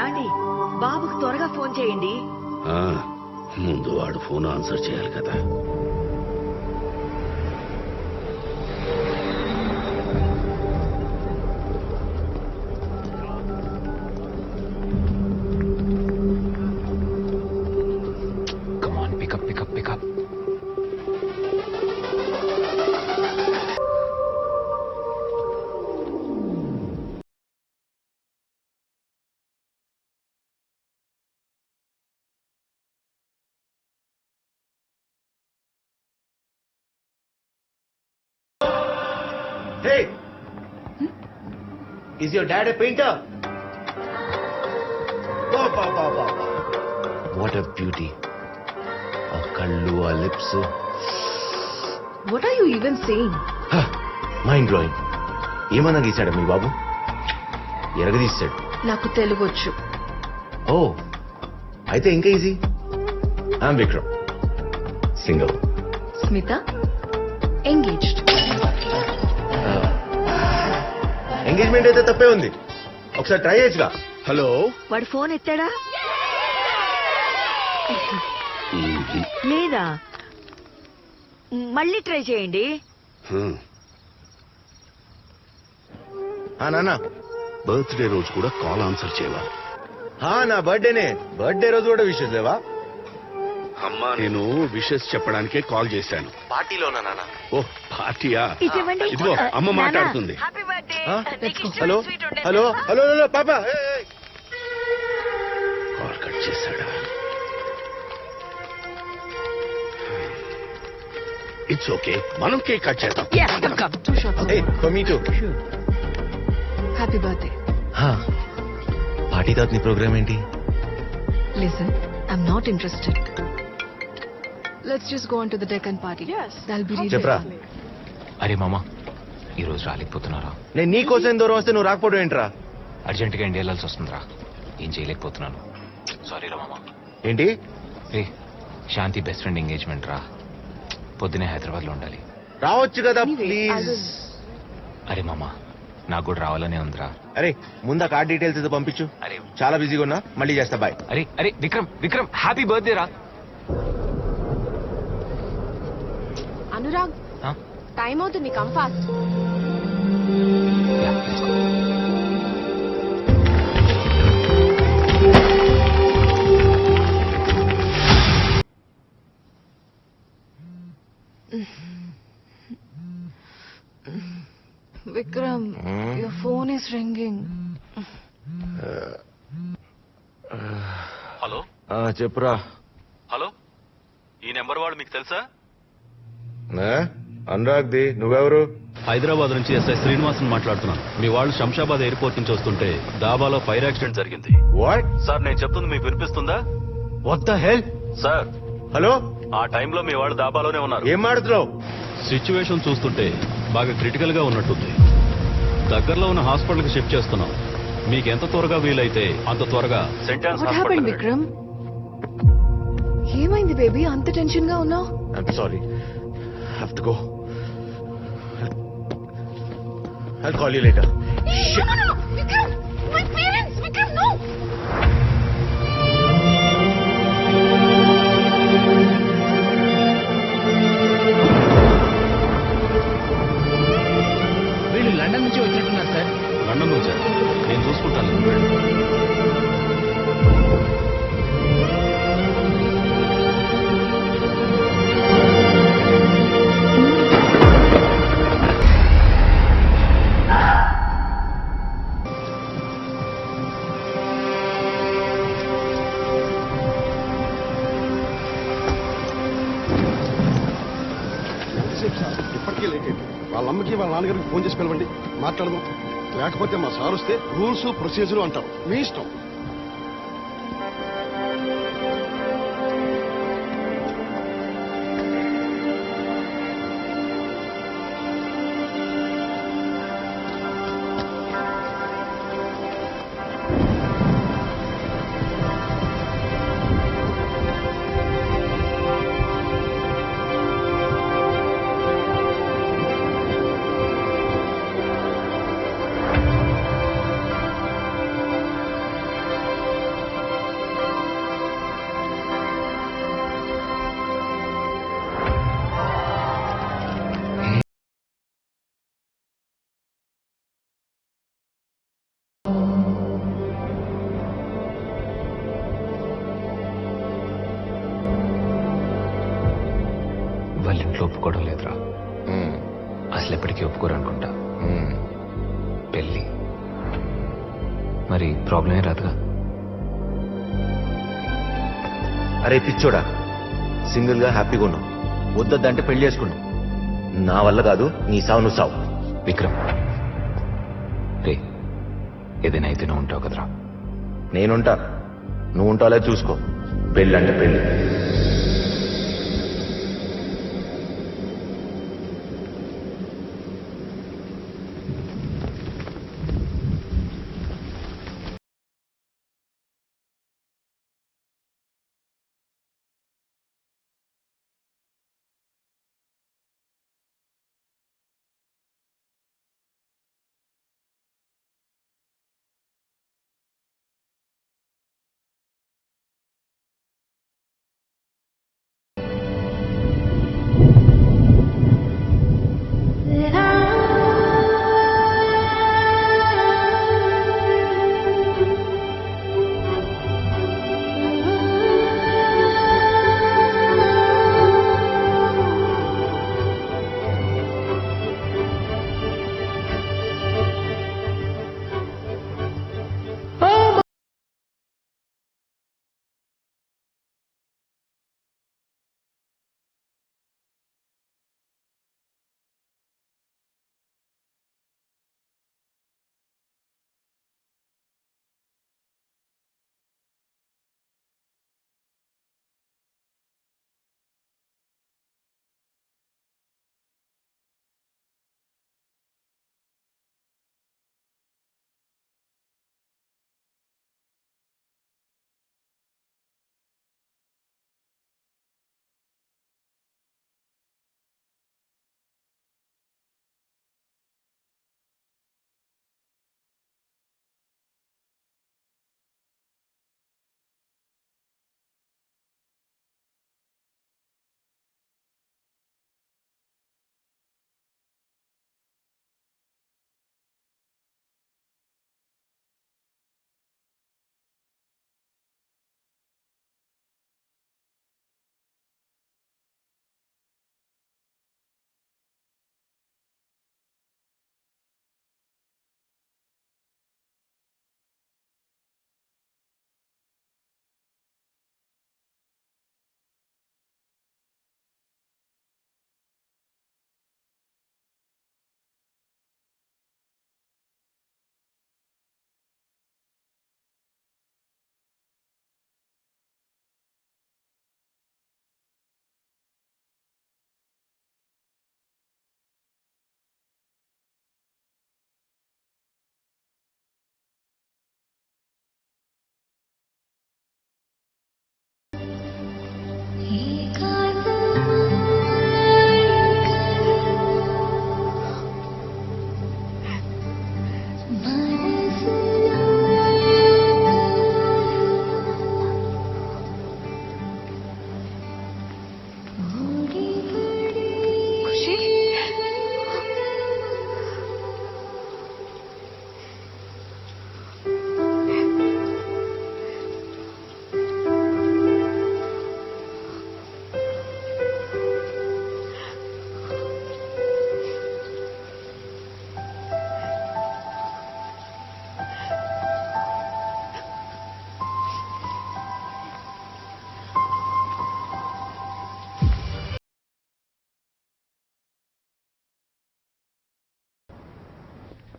ఏమండి బాబుకు త్వరగా ఫోన్ చేయండి. ముందు వాడు ఫోన్ ఆన్సర్ చేయాలి కదా. Pick up. Hey! Is your dad a painter? Wow. What a beauty. A kallu, a lips. What are you even saying? Mind blowing. ఏమన్నా గీశాడు మీ బాబు? ఎరగదీశాడు. నాకు తెలుగు వచ్చు. ఓ అయితే ఇంకా easy. I'm Vikram, single. Smita engaged. Engagement అయితే తప్పే ఉంది, ఒకసారి ట్రై చేయొచ్చుగా. హలో, వాడు ఫోన్ ఎత్తాడా లేదా? మళ్ళీ ట్రై చేయండి. నాన్న బర్త్డే రోజు కూడా కాల్ ఆన్సర్ చేయవా? నా బర్త్డేనే. బర్త్డే రోజు కూడా విషెస్ లేవా? అమ్మా నేను విషెస్ చెప్పడానికే కాల్ చేశాను. పార్టీలోనా నాన్న? ఓ పార్టీయా? ఇదేమండి? ఇదిగో అమ్మ మాట్లాడుతుంది. Happy birthday. Hello hello hello hello పాప, కాల్ కట్ చేశాడా? ఇట్స్ ఓకే, మనం కేక్ కట్ చేద్దాం. మీ టూ. Happy birthday. పార్టీ తర్వాత నీ ప్రోగ్రామ్ ఏంటి? Listen, I'm not interested. Let's just go on to the deck and party. Yes. That'll be really చెప్పరా. fun. అరే మామా, ఈ రోజు రాలేకపోతున్నారా? నేను నీ కోసం దూరం వస్తే నువ్వు రాకపోవడం ఏంట్రా? అర్జెంటుగా ఇండియా వెళ్ళాల్సి వస్తుందిరా. ఏం చేయలేకపోతున్నాను. సారీ రా మామా. ఏంటి? రే, శాంతి బెస్ట్ ఫ్రెండ్ ఎంగేజ్మెంట్ రా. పొద్దునే హైదరాబాద్ లో ఉండాలి. రావచ్చు కదా Anyway, I ప్లీజ్. will- అరే మామా, నాకు కూడా రావాలనే ఉందిరా. అరే ముందు ఆ కార్డ్ డీటెయిల్స్ ఏదో పంపించు. అరే చాలా బిజీగా ఉన్నా, మళ్ళీ చేస్తా. బాయ్. అరే అరే విక్రమ్ హ్యాపీ బర్త్డే రా. అనురాగ్, టైం అవుతుంది, come fast. Vikram, your phone is ringing. Hello చెప్పురా. హలో, ఈ నెంబర్ వాడు మీకు తెలుసా? అనురాగ్ ది. నువ్వెవరు? హైదరాబాద్ నుంచి ఎస్ఐ శ్రీనివాసన్ మాట్లాడుతున్నాను. మీ వాళ్ళు శంషాబాద్ ఎయిర్పోర్ట్ నుంచి వస్తుంటే డాబాలో ఫైర్ యాక్సిడెంట్ జరిగింది. వాట్? సార్ నేను చెప్తుంది మీకు వినిపిస్తుందా? What the hell? Sir hello, ఆ టైంలో మీ వాళ్ళు డాబాలోనే ఉన్నారు. ఏం మాడుతున్నావు? సిచ్యువేషన్ చూస్తుంటే బాగా క్రిటికల్ గా ఉన్నట్టుంది. దగ్గరలో ఉన్న హాస్పిటల్ కి షిఫ్ట్ చేస్తున్నాం. మీకు ఎంత త్వరగా వీలైతే అంత త్వరగా సెంటాన్స్ What happened, Vikram? ఏమైంది బేబీ, అంత టెన్షన్ గా ఉన్నావు? I'm sorry, have to go. I'll call you later. Shit. No, Vikram, my parents, Vikram, no. వీళ్ళు లండన్ నుంచి వచ్చినట్టున్నారు సార్. లండన్ నుంచి నేను చూసుకుంటాను. నువ్వు వెళ్ళు. ఇప్పటికే లేట్ అయింది. వాళ్ళ అమ్మకి వాళ్ళ నాన్నగారికి ఫోన్ చేసి పిలవండి, మాట్లాడదాం. లేకపోతే మా సార్ వస్తే రూల్స్ ప్రొసీజర్ అంటారు. మీ ఇష్టం. ఇంట్లో ఒప్పుకోవడం లేదురా. అసలు ఎప్పటికీ ఒప్పుకోరు అనుకుంటా. పెళ్ళి మరి ప్రాబ్లమే రాదుగా. అరే పిచ్చోడా, సింగిల్ గా హ్యాపీగా ఉన్నావు, వద్దంటే పెళ్లి చేసుకున్నావు. నా వల్ల కాదు, నీ సావు నువ్వు సావు. విక్రమ్ రే, ఏదైనా అయితే నువ్వు ఉంటావు కదరా. నేనుంటా, నువ్వు ఉంటాలే చూసుకో. పెళ్ళంటే పెళ్ళి.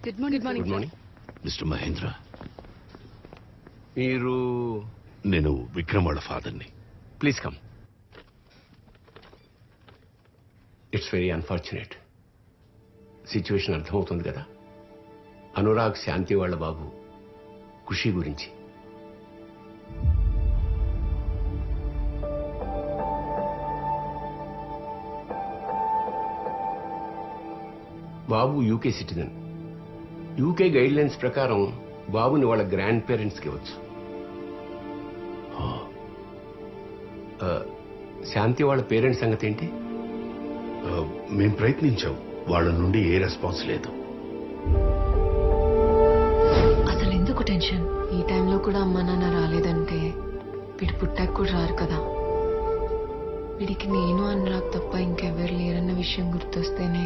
Good morning. Good morning mister Mahendra. మీరు నేను విక్రమ్ వాళ్ళ ఫాదర్ని. Please come. It's very unfortunate. Situation అర్థమవుతుంది కదా. అనురాగ్ శాంతి వాళ్ళ బాబు ఖుషి గురించి. బాబు UK citizen. UK guidelines ప్రకారం బాబుని వాళ్ళ గ్రాండ్ పేరెంట్స్కి ఇవ్వచ్చు. శాంతి వాళ్ళ పేరెంట్స్ సంగతి ఏంటి? మేం ప్రయత్నించాం, వాళ్ళ నుండి ఏ రెస్పాన్స్ లేదు. అసలు ఎందుకు టెన్షన్? ఈ టైంలో కూడా అమ్మా నాన్న రాలేదంటే వీడు పుట్టాక కూడా రారు కదా. వీడికి నేను అనురాగ్ తప్ప ఇంకెవరు లేరన్న విషయం గుర్తొస్తేనే